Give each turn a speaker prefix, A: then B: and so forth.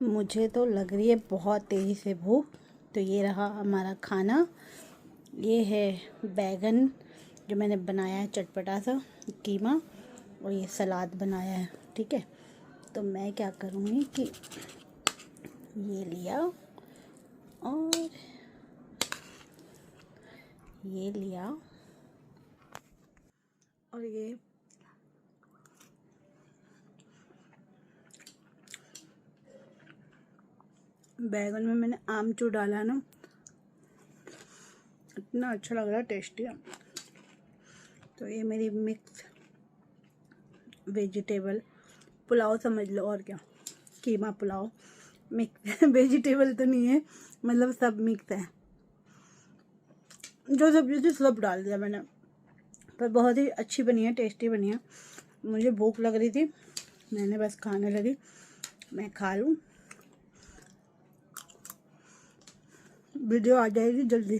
A: मुझे तो लग रही है बहुत तेज़ी से भूख। तो ये रहा हमारा खाना। ये है बैगन जो मैंने बनाया है, चटपटा सा कीमा, और ये सलाद बनाया है। ठीक है, तो मैं क्या करूँगी कि ये लिया और ये लिया और ये बैगन में मैंने आमचूर डाला है ना, इतना अच्छा लग रहा है, टेस्टी है। तो ये मेरी मिक्स वेजिटेबल पुलाव समझ लो, और क्या, कीमा पुलाव मिक्स वेजिटेबल तो नहीं है, मतलब सब मिक्स है, जो सब्जी थी सब डाल दिया मैंने। पर बहुत ही अच्छी बनी है, टेस्टी बनी है। मुझे भूख लग रही थी, मैंने बस खाने लगी, मैं खा लूँ, वीडियो आ जाएगी जल्दी।